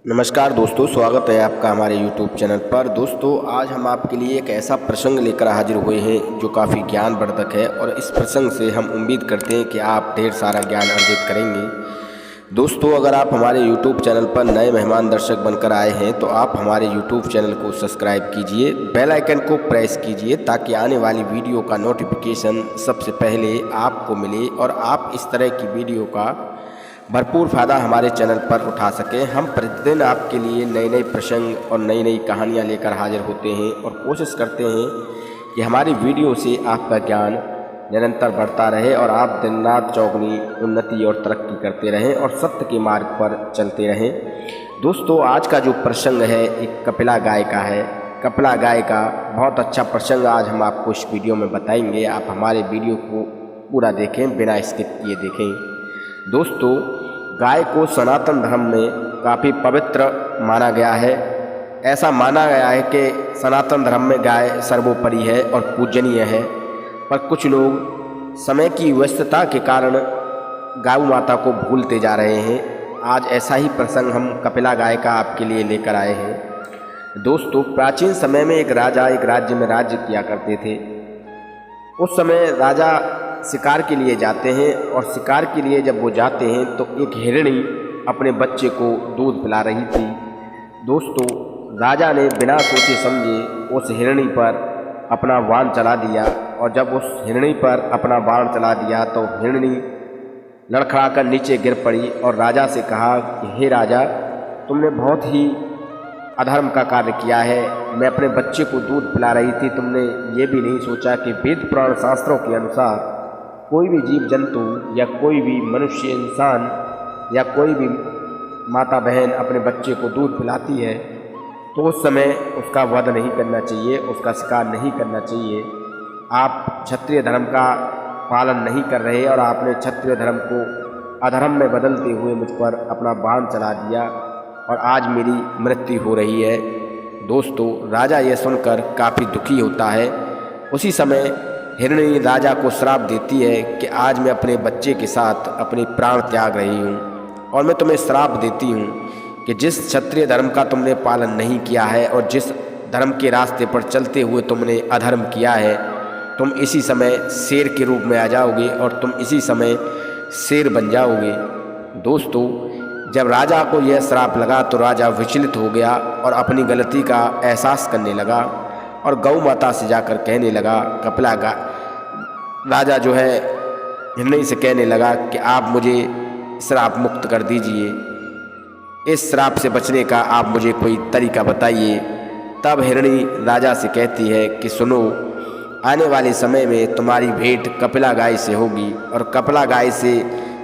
नमस्कार दोस्तों, स्वागत है आपका हमारे YouTube चैनल पर। दोस्तों, आज हम आपके लिए एक ऐसा प्रसंग लेकर हाजिर हुए हैं जो काफ़ी ज्ञानवर्धक है और इस प्रसंग से हम उम्मीद करते हैं कि आप ढेर सारा ज्ञान अर्जित करेंगे। दोस्तों, अगर आप हमारे YouTube चैनल पर नए मेहमान दर्शक बनकर आए हैं तो आप हमारे YouTube चैनल को सब्सक्राइब कीजिए, बेल आइकन को प्रेस कीजिए ताकि आने वाली वीडियो का नोटिफिकेशन सबसे पहले आपको मिले और आप इस तरह की वीडियो का भरपूर फ़ायदा हमारे चैनल पर उठा सकें। हम प्रतिदिन आपके लिए नए नए प्रसंग और नई नई कहानियाँ लेकर हाजिर होते हैं और कोशिश करते हैं कि हमारी वीडियो से आपका ज्ञान निरंतर बढ़ता रहे और आप दिन रात चौगुनी उन्नति और तरक्की करते रहें और सत्य के मार्ग पर चलते रहें। दोस्तों, आज का जो प्रसंग है एक कपिला गाय का है। कपिला गाय का बहुत अच्छा प्रसंग आज हम आपको इस वीडियो में बताएंगे। आप हमारे वीडियो को पूरा देखें, बिना स्किप किए देखें। दोस्तों, गाय को सनातन धर्म में काफ़ी पवित्र माना गया है। ऐसा माना गया है कि सनातन धर्म में गाय सर्वोपरि है और पूजनीय है, पर कुछ लोग समय की व्यस्तता के कारण गौ माता को भूलते जा रहे हैं। आज ऐसा ही प्रसंग हम कपिला गाय का आपके लिए लेकर आए हैं। दोस्तों, प्राचीन समय में एक राजा एक राज्य में राज्य किया करते थे। उस समय राजा शिकार के लिए जाते हैं और शिकार के लिए जब वो जाते हैं तो एक हिरणी अपने बच्चे को दूध पिला रही थी। दोस्तों, राजा ने बिना सोचे समझे उस हिरणी पर अपना बाण चला दिया और जब उस हिरणी पर अपना बाण चला दिया तो हिरणी लड़खड़ाकर नीचे गिर पड़ी और राजा से कहा कि हे राजा, तुमने बहुत ही अधर्म का कार्य किया है। मैं अपने बच्चे को दूध पिला रही थी, तुमने ये भी नहीं सोचा कि वेद पुराण शास्त्रों के अनुसार कोई भी जीव जंतु या कोई भी मनुष्य इंसान या कोई भी माता बहन अपने बच्चे को दूध पिलाती है तो उस समय उसका वध नहीं करना चाहिए, उसका शिकार नहीं करना चाहिए। आप क्षत्रिय धर्म का पालन नहीं कर रहे और आपने क्षत्रिय धर्म को अधर्म में बदलते हुए मुझ पर अपना बाण चला दिया और आज मेरी मृत्यु हो रही है। दोस्तों, राजा यह सुनकर काफ़ी दुखी होता है। उसी समय हिरणी राजा को श्राप देती है कि आज मैं अपने बच्चे के साथ अपने प्राण त्याग रही हूँ और मैं तुम्हें श्राप देती हूँ कि जिस क्षत्रिय धर्म का तुमने पालन नहीं किया है और जिस धर्म के रास्ते पर चलते हुए तुमने अधर्म किया है, तुम इसी समय शेर के रूप में आ जाओगे और तुम इसी समय शेर बन जाओगे। दोस्तों, जब राजा को यह श्राप लगा तो राजा विचलित हो गया और अपनी गलती का एहसास करने लगा और गौ माता से जाकर कहने लगा, कपिला गाय राजा जो है हिरणी से कहने लगा कि आप मुझे श्राप मुक्त कर दीजिए, इस श्राप से बचने का आप मुझे कोई तरीका बताइए। तब हिरणी राजा से कहती है कि सुनो, आने वाले समय में तुम्हारी भेंट कपिला गाय से होगी और कपिला गाय से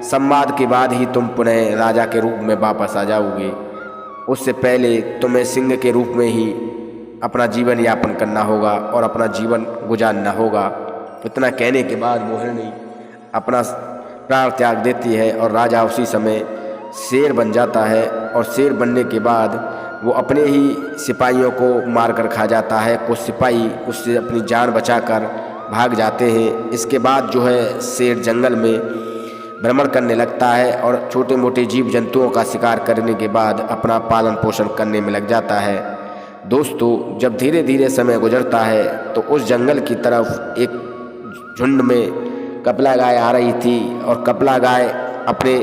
संवाद के बाद ही तुम पुनः राजा के रूप में वापस आ जाओगे। उससे पहले तुम्हें सिंह के रूप में ही अपना जीवन यापन करना होगा और अपना जीवन गुजारना होगा। इतना कहने के बाद वो हिरणी अपना प्राण त्याग देती है और राजा उसी समय शेर बन जाता है और शेर बनने के बाद वो अपने ही सिपाहियों को मार कर खा जाता है। कुछ सिपाही उससे अपनी जान बचाकर भाग जाते हैं। इसके बाद जो है शेर जंगल में भ्रमण करने लगता है और छोटे मोटे जीव जंतुओं का शिकार करने के बाद अपना पालन पोषण करने में लग जाता है। दोस्तों, जब धीरे धीरे समय गुजरता है तो उस जंगल की तरफ एक झुंड में कपिला गाय आ रही थी और कपिला गाय अपने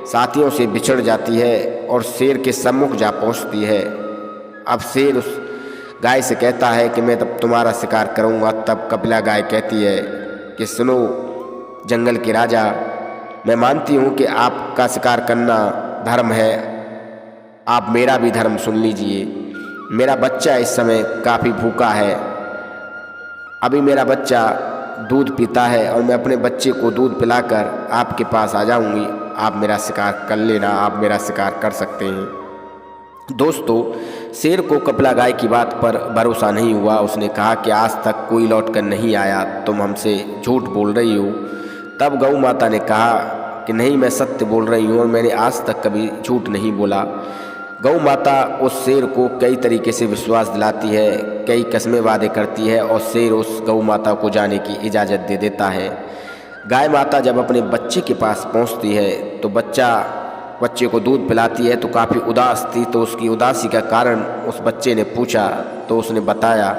साथियों से बिछड़ जाती है और शेर के सम्मुख जा पहुंचती है। अब शेर उस गाय से कहता है कि मैं तब तुम्हारा शिकार करूंगा। तब कपिला गाय कहती है कि सुनो जंगल के राजा, मैं मानती हूं कि आपका शिकार करना धर्म है, आप मेरा भी धर्म सुन लीजिए। मेरा बच्चा इस समय काफ़ी भूखा है, अभी मेरा बच्चा दूध पीता है और मैं अपने बच्चे को दूध पिलाकर आपके पास आ जाऊंगी, आप मेरा शिकार कर लेना, आप मेरा शिकार कर सकते हैं। दोस्तों, शेर को कपिला गाय की बात पर भरोसा नहीं हुआ। उसने कहा कि आज तक कोई लौट कर नहीं आया, तुम हमसे झूठ बोल रही हो। तब गौ माता ने कहा कि नहीं, मैं सत्य बोल रही हूँ और मैंने आज तक कभी झूठ नहीं बोला। गौ माता उस शेर को कई तरीके से विश्वास दिलाती है, कई कस्में वादे करती है और शेर उस गौ माता को जाने की इजाज़त दे देता है। गाय माता जब अपने बच्चे के पास पहुंचती है तो बच्चा बच्चे को दूध पिलाती है तो काफ़ी उदास थी। तो उसकी उदासी का कारण उस बच्चे ने पूछा तो उसने बताया।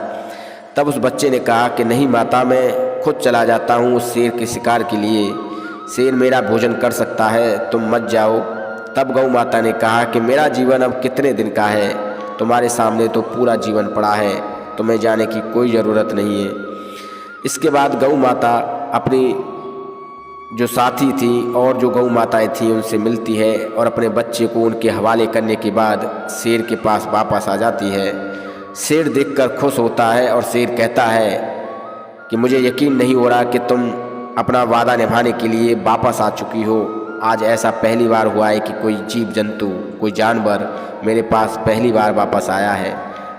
तब उस बच्चे ने कहा कि नहीं माता, मैं खुद चला जाता हूँ उस शेर के शिकार के लिए, शेर मेरा भोजन कर सकता है, तुम मत जाओ। तब गौ माता ने कहा कि मेरा जीवन अब कितने दिन का है, तुम्हारे सामने तो पूरा जीवन पड़ा है, तुम्हें जाने की कोई ज़रूरत नहीं है। इसके बाद गौ माता अपनी जो साथी थी और जो गौ माताएँ थीं उनसे मिलती है और अपने बच्चे को उनके हवाले करने के बाद शेर के पास वापस आ जाती है। शेर देखकर खुश होता है और शेर कहता है कि मुझे यकीन नहीं हो रहा कि तुम अपना वादा निभाने के लिए वापस आ चुकी हो। आज ऐसा पहली बार हुआ है कि कोई जीव जंतु, कोई जानवर मेरे पास पहली बार वापस आया है,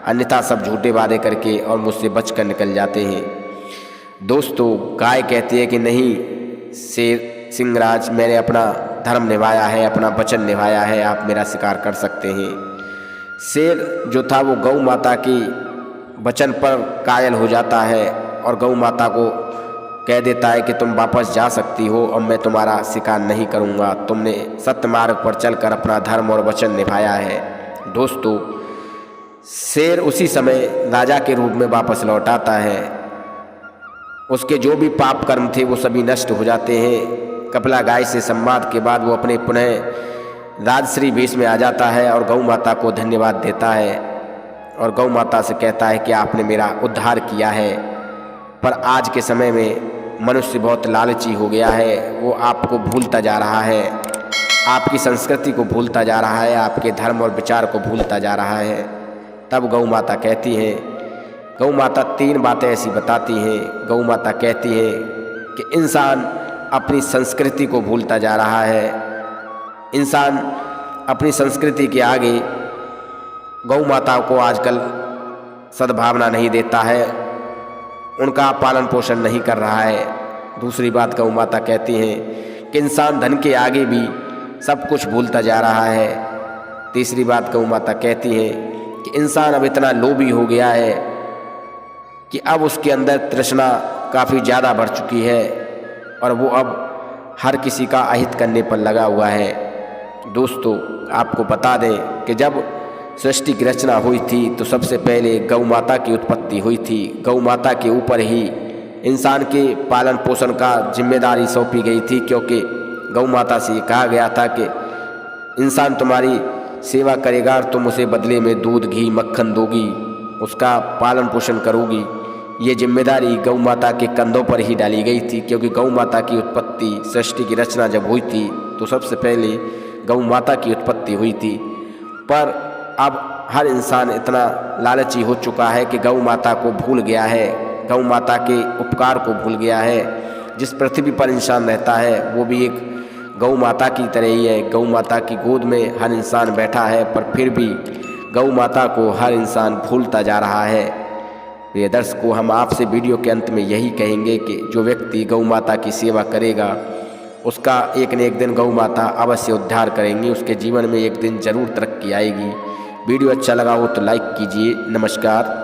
अन्यथा सब झूठे वादे करके और मुझसे बचकर निकल जाते हैं। दोस्तों, गाय कहती है कि नहीं शेर सिंहराज, मैंने अपना धर्म निभाया है, अपना वचन निभाया है, आप मेरा शिकार कर सकते हैं। शेर जो था वो गौ माता की वचन पर कायल हो जाता है और गौ माता को कह देता है कि तुम वापस जा सकती हो और मैं तुम्हारा शिकार नहीं करूँगा, तुमने सत्य मार्ग पर चलकर अपना धर्म और वचन निभाया है। दोस्तों, शेर उसी समय राजा के रूप में वापस लौट आता है। उसके जो भी पाप कर्म थे वो सभी नष्ट हो जाते हैं। कपिला गाय से संवाद के बाद वो अपने पुनः राजश्री वेश में आ जाता है और गौ माता को धन्यवाद देता है और गौ माता से कहता है कि आपने मेरा उद्धार किया है। पर आज के समय में मनुष्य बहुत लालची हो गया है, वो आपको भूलता जा रहा है, आपकी संस्कृति को भूलता जा रहा है, आपके धर्म और विचार को भूलता जा रहा है। तब गौ माता कहती हैं, गौ माता 3 बातें ऐसी बताती हैं। गौ माता कहती है कि इंसान अपनी संस्कृति को भूलता जा रहा है, इंसान अपनी संस्कृति के आगे गौ माता को आजकल सद्भावना नहीं देता है, उनका पालन पोषण नहीं कर रहा है। दूसरी बात गौ माता कहती हैं कि इंसान धन के आगे भी सब कुछ भूलता जा रहा है। तीसरी बात गौ माता कहती है कि इंसान अब इतना लोभी हो गया है कि अब उसके अंदर तृष्णा काफ़ी ज़्यादा बढ़ चुकी है और वो अब हर किसी का अहित करने पर लगा हुआ है। दोस्तों, आपको बता दें कि जब सृष्टि की रचना हुई थी तो सबसे पहले गौ माता की उत्पत्ति हुई थी। गौ माता के ऊपर ही इंसान के पालन पोषण का जिम्मेदारी सौंपी गई थी, क्योंकि गौ माता से कहा गया था कि इंसान तुम्हारी सेवा करेगा और तुम उसे बदले में दूध, घी, मक्खन दोगी, उसका पालन पोषण करोगी। ये जिम्मेदारी गौ माता के कंधों पर ही डाली गई थी, क्योंकि गौ माता की उत्पत्ति, सृष्टि की रचना जब हुई थी तो सबसे पहले गौ माता की उत्पत्ति हुई थी। पर अब हर इंसान इतना लालची हो चुका है कि गौ माता को भूल गया है, गौ माता के उपकार को भूल गया है। जिस पृथ्वी पर इंसान रहता है वो भी एक गौ माता की तरह ही है। गौ माता की गोद में हर इंसान बैठा है, पर फिर भी गौ माता को हर इंसान भूलता जा रहा है। प्रिय दर्शकों, हम आपसे वीडियो के अंत में यही कहेंगे कि जो व्यक्ति गौ माता की सेवा करेगा उसका एक न एक दिन गौ माता अवश्य उद्धार करेंगी, उसके जीवन में एक दिन जरूर तरक्की आएगी। वीडियो अच्छा लगा हो तो लाइक कीजिए। नमस्कार।